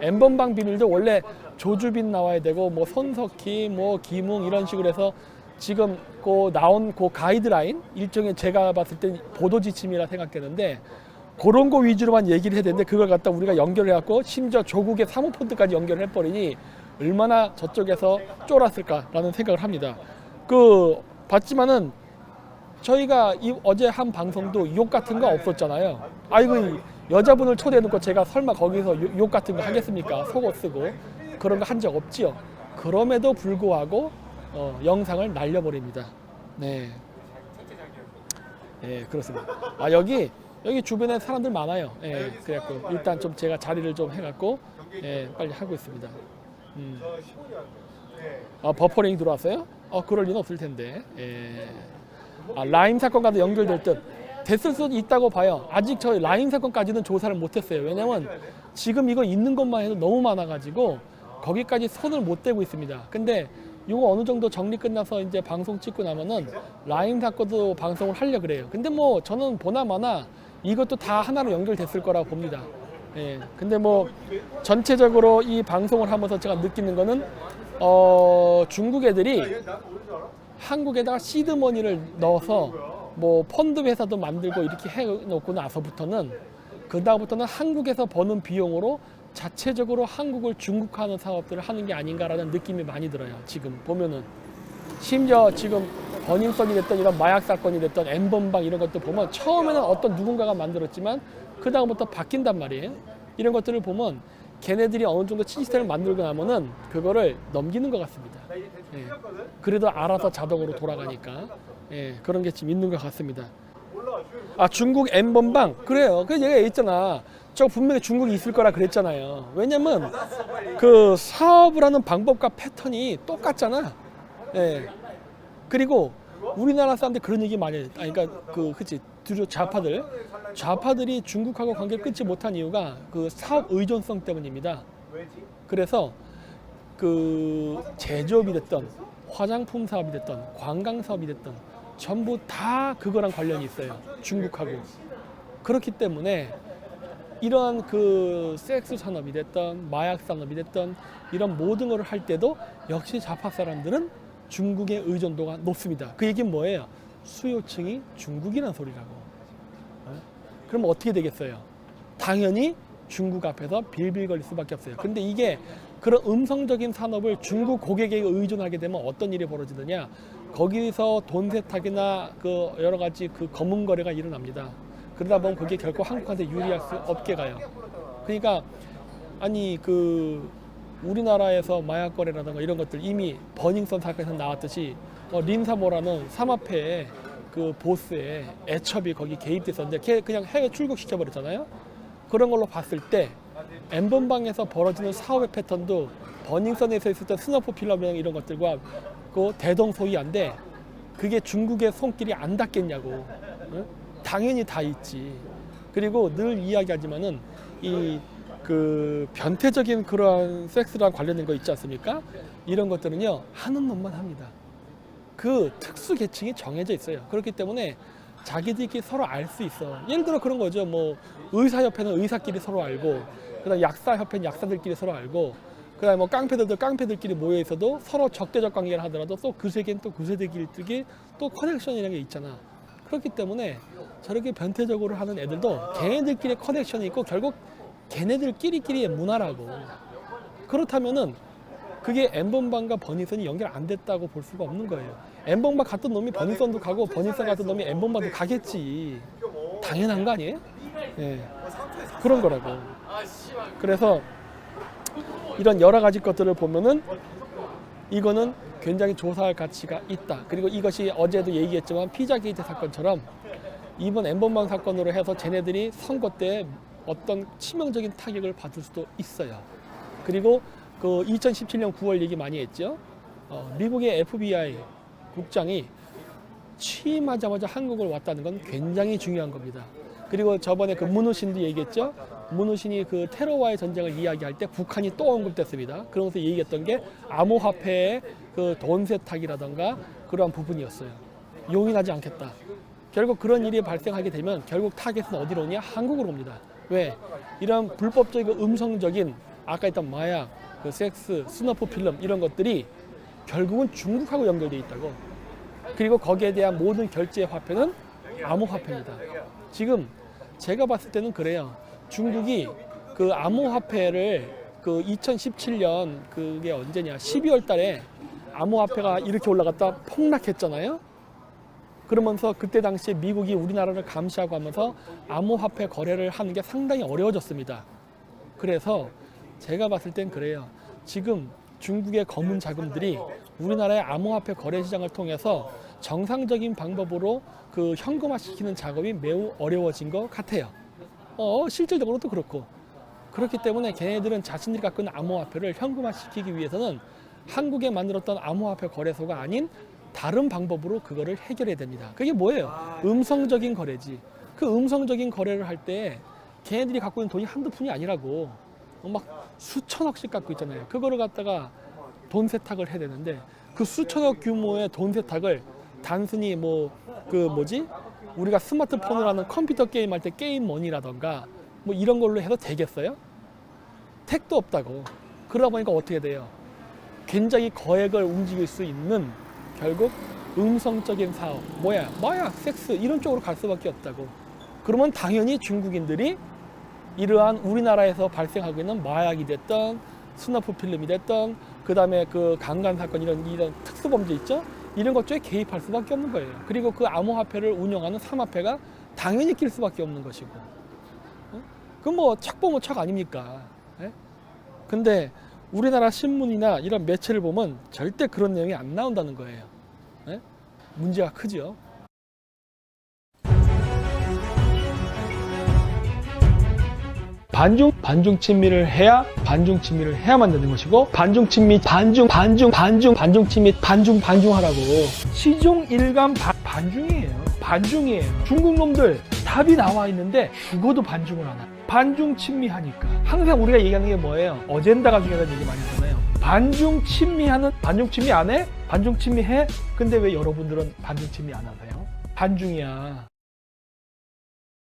N번방 비밀도 원래 조주빈 나와야 되고 뭐 손석희, 뭐 김웅 이런 식으로 해서 지금 그 나온 그 가이드라인 일종의 제가 봤을 땐 보도 지침이라 생각되는데 그런 거 위주로만 얘기를 해야 되는데 그걸 갖다 우리가 연결해 갖고 심지어 조국의 사모펀드까지 연결을 해버리니 얼마나 저쪽에서 쫄았을까라는 생각을 합니다. 봤지만은 저희가 어제 한 방송도 욕 같은 거 없었잖아요. 아이고 여자분을 초대해놓고 제가 설마 거기서 욕 같은 거 하겠습니까? 속옷 쓰고 그런 거 한 적 없지요. 그럼에도 불구하고 영상을 날려버립니다. 네, 네 그렇습니다. 여기 주변에 사람들 많아요. 예, 그래갖고 일단 좀 제가 자리를 좀 해갖고 빨리 하고 있습니다. 버퍼링이 들어왔어요? 그럴 리는 없을 텐데. 라임 사건과도 연결될 듯 됐을 수도 있다고 봐요. 아직 저 라임 사건까지는 조사를 못했어요. 왜냐면 지금 이거 있는 것만 해도 너무 많아가지고 거기까지 손을 못 대고 있습니다. 근데 이거 어느 정도 정리 끝나서 이제 방송 찍고 나면은 라임 사건도 방송을 하려 그래요. 근데 뭐 저는 보나마나 이것도 다 하나로 연결됐을 거라고 봅니다. 예. 근데 뭐 전체적으로 이 방송을 하면서 제가 느끼는 거는 중국 애들이 한국에다가 시드머니를 넣어서 뭐 펀드 회사도 만들고 이렇게 해놓고 나서부터는 그다음부터는 한국에서 버는 비용으로 자체적으로 한국을 중국화하는 사업들을 하는 게 아닌가라는 느낌이 많이 들어요. 지금 보면은 심지어 지금 버닝썬이 됐던 이런 마약 사건이 됐던 N번방 이런 것도 보면 처음에는 어떤 누군가가 만들었지만 그 다음부터 바뀐단 말이에요. 이런 것들을 보면 걔네들이 어느 정도 시스템을 만들고 나면은 그거를 넘기는 것 같습니다. 예. 그래도 알아서 자동으로 돌아가니까 그런 게 지금 있는 것 같습니다. 중국 N번방 그래요. 그래서 얘가 있잖아. 저 분명히 중국이 있을 거라 그랬잖아요. 왜냐면 그 사업을 하는 방법과 패턴이 똑같잖아. 예. 그리고 우리나라 사람들 그런 얘기 많이 해요. 그러니까 그치 주로 좌파들이 중국하고 관계를 끊지 못한 이유가 그 사업 의존성 때문입니다. 그래서 그 제조업이 됐던 화장품 사업이 됐던 관광 사업이 됐던 전부 다 그거랑 관련이 있어요. 중국하고. 그렇기 때문에 이러한 그 섹스 산업이 됐던 마약 산업이 됐던 이런 모든 걸 할 때도 역시 좌파 사람들은 중국의 의존도가 높습니다. 그 얘기는 뭐예요? 수요층이 중국이라는 소리라고. 그럼 어떻게 되겠어요? 당연히 중국 앞에서 빌빌거릴 수밖에 없어요. 근데 이게 그런 음성적인 산업을 중국 고객에게 의존하게 되면 어떤 일이 벌어지느냐? 거기서 돈 세탁이나 그 여러 가지 그 검은 거래가 일어납니다. 그러다 보면 그게 결코 한국한테 유리할 수 없게 가요. 그러니까 아니 우리나라에서 마약 거래라든가 이런 것들 이미 버닝썬 사건에서 나왔듯이 린사모라는 삼합회의 그 보스의 애첩이 거기 개입됐었는데 걔 그냥 해외 출국시켜 버렸잖아요. 그런 걸로 봤을 때 N번방에서 벌어지는 사업의 패턴도 버닝썬에서 있었던 스너프 필러명 이런 것들과 그 대동소이한데 그게 중국의 손길이 안 닿겠냐고. 응? 당연히 다 있지. 그리고 늘 이야기하지만은 그 변태적인 그러한 섹스랑 관련된 거 있지 않습니까? 이런 것들은요 하는 놈만 합니다. 그 특수 계층이 정해져 있어요. 그렇기 때문에 자기들끼리 서로 알 수 있어. 예를 들어 그런 거죠. 뭐 의사협회는 의사끼리 서로 알고, 그다음 약사협회는 약사들끼리 서로 알고, 그다음에 뭐 깡패들도 깡패들끼리 모여 있어도 서로 적대적 관계를 하더라도 또 그 세계는 또 그 세대끼리 또 커넥션이라는 게 있잖아. 그렇기 때문에 저렇게 변태적으로 하는 애들도 걔네들끼리 커넥션이 있고 결국 걔네들끼리의 문화라고. 그렇다면은 그게 N번방과 버닝썬이 연결 안 됐다고 볼 수가 없는 거예요. N번방 갔던 놈이 버닝썬도 가고 버닝썬 갔던 놈이 N번방도 가겠지. 당연한 거 아니에요? 네. 그런 거라고. 그래서 이런 여러 가지 것들을 보면은 이거는 굉장히 조사할 가치가 있다. 그리고 이것이 어제도 얘기했지만 피자게이트 사건처럼 이번 N번방 사건으로 해서 쟤네들이 선거 때 어떤 치명적인 타격을 받을 수도 있어요. 그리고 그 2017년 9월 얘기 많이 했죠. 미국의 FBI 국장이 취임하자마자 한국을 왔다는 건 굉장히 중요한 겁니다. 그리고 저번에 그 문우신도 얘기했죠. 문우신이 그 테러와의 전쟁을 이야기할 때 북한이 또 언급됐습니다. 그러면서 얘기했던 게 암호화폐의 그 돈 세탁이라던가 그러한 부분이었어요. 용인하지 않겠다. 결국 그런 일이 발생하게 되면 결국 타겟은 어디로 오냐? 한국으로 옵니다. 왜? 이런 불법적이고 음성적인 아까 했던 마약, 그 섹스, 스너프 필름 이런 것들이 결국은 중국하고 연결돼 있다고. 그리고 거기에 대한 모든 결제 화폐는 암호화폐입니다. 지금 제가 봤을 때는 그래요. 중국이 그 암호화폐를 그 2017년 그게 언제냐 12월 달에 암호화폐가 이렇게 올라갔다 폭락했잖아요. 그러면서 그때 당시에 미국이 우리나라를 감시하고 하면서 암호화폐 거래를 하는 게 상당히 어려워졌습니다. 그래서 제가 봤을 땐 그래요. 지금 중국의 검은 자금들이 우리나라의 암호화폐 거래 시장을 통해서 정상적인 방법으로 그 현금화시키는 작업이 매우 어려워진 것 같아요. 실질적으로도 그렇고. 그렇기 때문에 걔네들은 자신들이 갖고 있는 암호화폐를 현금화시키기 위해서는 한국에 만들었던 암호화폐 거래소가 아닌 다른 방법으로 그거를 해결해야 됩니다. 그게 뭐예요? 음성적인 거래지. 그 음성적인 거래를 할 때 걔네들이 갖고 있는 돈이 한두 푼이 아니라고. 막 수천억씩 갖고 있잖아요. 그거를 갖다가 돈 세탁을 해야 되는데 그 수천억 규모의 돈 세탁을 단순히 우리가 스마트폰으로 하는 컴퓨터 게임 할 때 게임 머니라던가 뭐 이런 걸로 해서 되겠어요? 택도 없다고. 그러다 보니까 어떻게 돼요? 굉장히 거액을 움직일 수 있는 결국 음성적인 사업, 마약, 섹스 이런 쪽으로 갈 수밖에 없다고. 그러면 당연히 중국인들이 이러한 우리나라에서 발생하고 있는 마약이 됐던 스너프 필름이 됐던 그 다음에 그 강간 사건 이런 특수범죄 있죠? 이런 것 쪽에 개입할 수밖에 없는 거예요. 그리고 그 암호화폐를 운영하는 사마패가 당연히 낄 수밖에 없는 것이고. 그건 뭐 척 보면 척 아닙니까? 예? 근데 우리나라 신문이나 이런 매체를 보면 절대 그런 내용이 안 나온다는 거예요. 예? 문제가 크죠. 반중 친미를 해야만 되는 것이고, 반중 친미, 반중 친미, 반중하라고. 시종 일관 반중이에요. 중국 놈들 답이 나와 있는데 죽어도 반중을 안 하고. 반중 친미하니까. 항상 우리가 얘기하는 게 뭐예요? 어젠다가 중요하다는 얘기 많이 하잖아요. 반중 친미 안 해? 반중 친미해? 근데 왜 여러분들은 반중 친미 안 하세요? 반중이야.